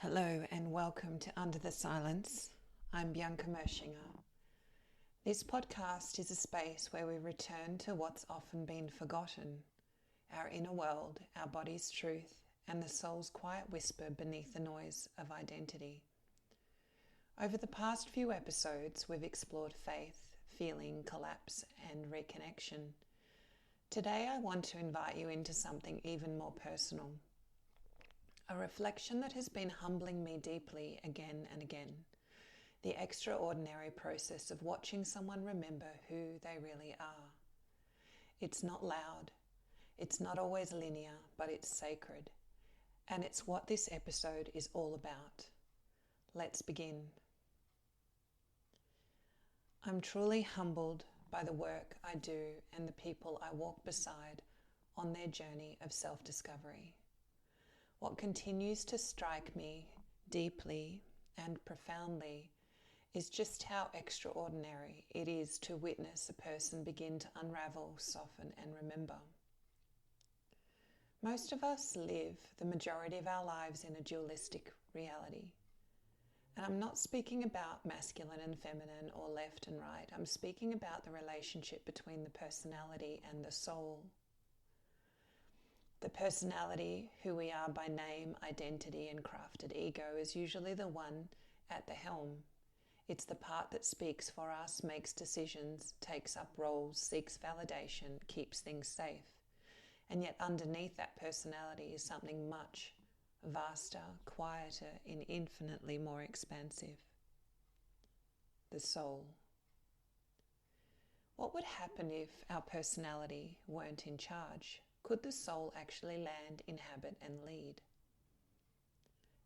Hello and welcome to Under the Silence. I'm Bianca Moeschinger. This podcast is a space where we return to what's often been forgotten, our inner world, our body's truth, and the soul's quiet whisper beneath the noise of identity. Over the past few episodes, we've explored faith, feeling, collapse, and reconnection. Today, I want to invite you into something even more personal. A reflection that has been humbling me deeply again and again. The extraordinary process of watching someone remember who they really are. It's not loud. It's not always linear, but it's sacred. And it's what this episode is all about. Let's begin. I'm truly humbled by the work I do and the people I walk beside on their journey of self-discovery. What continues to strike me deeply and profoundly is just how extraordinary it is to witness a person begin to unravel, soften, and remember. Most of us live the majority of our lives in a dualistic reality. And I'm not speaking about masculine and feminine or left and right. I'm speaking about the relationship between the personality and the soul. The personality, who we are by name, identity, and crafted ego, is usually the one at the helm. It's the part that speaks for us, makes decisions, takes up roles, seeks validation, keeps things safe. And yet underneath that personality is something much vaster, quieter, and infinitely more expansive. The soul. What would happen if our personality weren't in charge? Could the soul actually land, inhabit, and lead?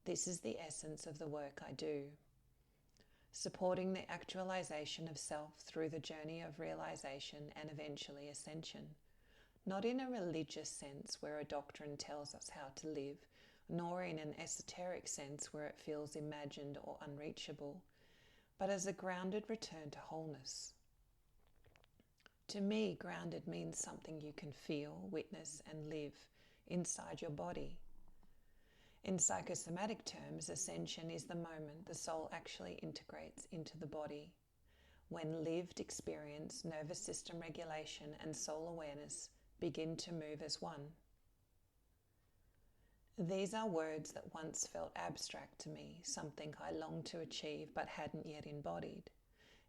This is the essence of the work I do. Supporting the actualization of self through the journey of realization and eventually ascension. Not in a religious sense where a doctrine tells us how to live, nor in an esoteric sense where it feels imagined or unreachable, but as a grounded return to wholeness. To me, grounded means something you can feel, witness, and live inside your body. In psychosomatic terms, ascension is the moment the soul actually integrates into the body, when lived experience, nervous system regulation, and soul awareness begin to move as one. These are words that once felt abstract to me, something I longed to achieve but hadn't yet embodied.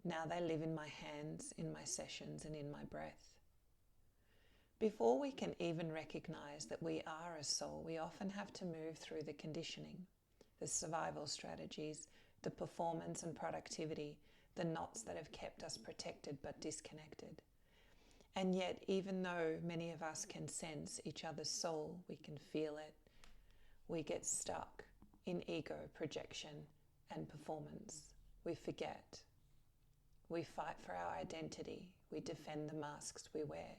Now they live in my hands, in my sessions, and in my breath. Before we can even recognize that we are a soul, we often have to move through the conditioning, the survival strategies, the performance and productivity, the knots that have kept us protected but disconnected. And yet, even though many of us can sense each other's soul, we can feel it, we get stuck in ego, projection, and performance. We forget. We fight for our identity. We defend the masks we wear.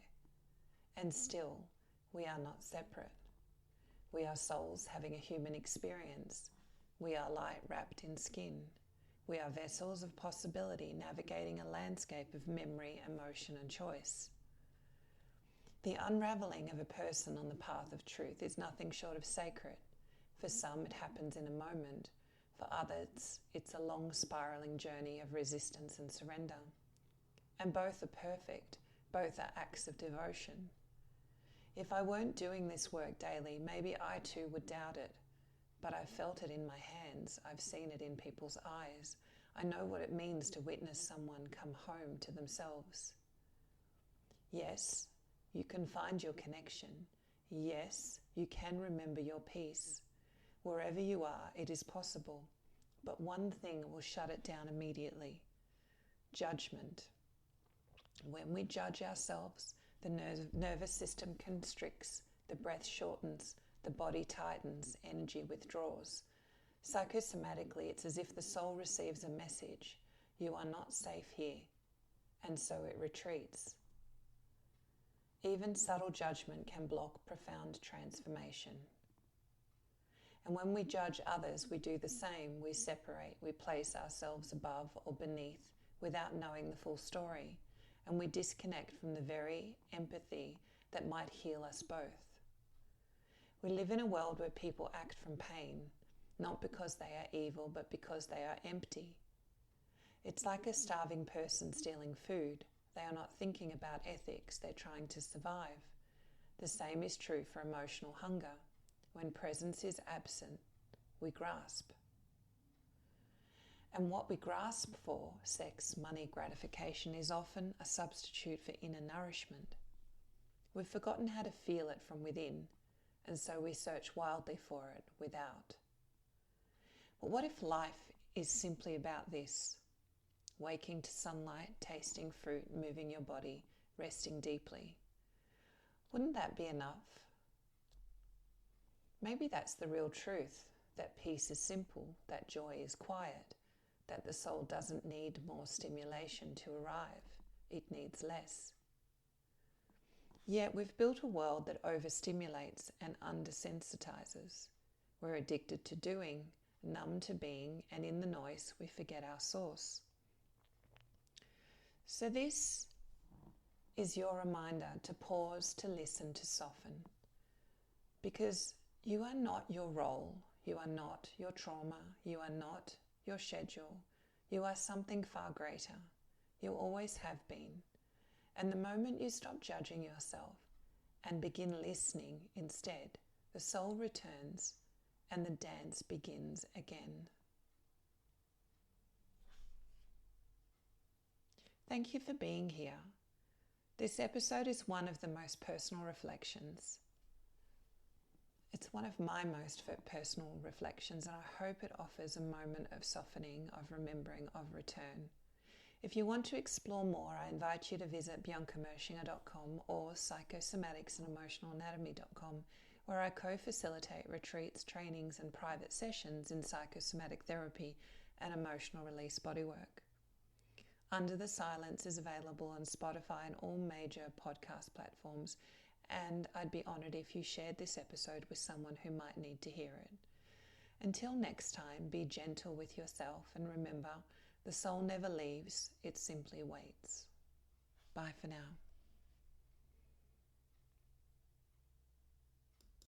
And still, we are not separate. We are souls having a human experience. We are light wrapped in skin. We are vessels of possibility navigating a landscape of memory, emotion, and choice. The unraveling of a person on the path of truth is nothing short of sacred. For some, it happens in a moment. For others, it's a long spiraling journey of resistance and surrender. And both are perfect. Both are acts of devotion. If I weren't doing this work daily, maybe I too would doubt it. But I've felt it in my hands. I've seen it in people's eyes. I know what it means to witness someone come home to themselves. Yes, you can find your connection. Yes, you can remember your peace. Wherever you are, it is possible. But one thing will shut it down immediately. Judgment. When we judge ourselves, the nervous system constricts, the breath shortens, the body tightens, energy withdraws. Psychosomatically, it's as if the soul receives a message. You are not safe here. And so it retreats. Even subtle judgment can block profound transformation. And when we judge others, we do the same. We separate, we place ourselves above or beneath without knowing the full story. And we disconnect from the very empathy that might heal us both. We live in a world where people act from pain. not because they are evil, but because they are empty. It's like a starving person stealing food. They are not thinking about ethics, they're trying to survive. The same is true for emotional hunger. When presence is absent, we grasp. And what we grasp for, sex, money, gratification, is often a substitute for inner nourishment. We've forgotten how to feel it from within, and so we search wildly for it without. But what if life is simply about this? Waking to sunlight, tasting fruit, moving your body, resting deeply. Wouldn't that be enough? Maybe that's the real truth, that peace is simple, that joy is quiet, that the soul doesn't need more stimulation to arrive, it needs less. Yet we've built a world that overstimulates and undersensitizes. We're addicted to doing, numb to being, and in the noise we forget our source. So this is your reminder to pause, to listen, to soften. Because you are not your role, you are not your trauma, you are not your schedule, you are something far greater. You always have been. And the moment you stop judging yourself and begin listening instead, the soul returns and the dance begins again. Thank you for being here. This episode is one of the most personal reflections. It's one of my most personal reflections, and I hope it offers a moment of softening, of remembering, of return. If you want to explore more, I invite you to visit biancamoeschinger.com or psychosomaticsandemotionalanatomy.com, where I co-facilitate retreats, trainings, and private sessions in psychosomatic therapy and emotional release bodywork. Under the Silence is available on Spotify and all major podcast platforms, and I'd be honoured if you shared this episode with someone who might need to hear it. Until next time, be gentle with yourself, and remember, the soul never leaves, it simply waits. Bye for now.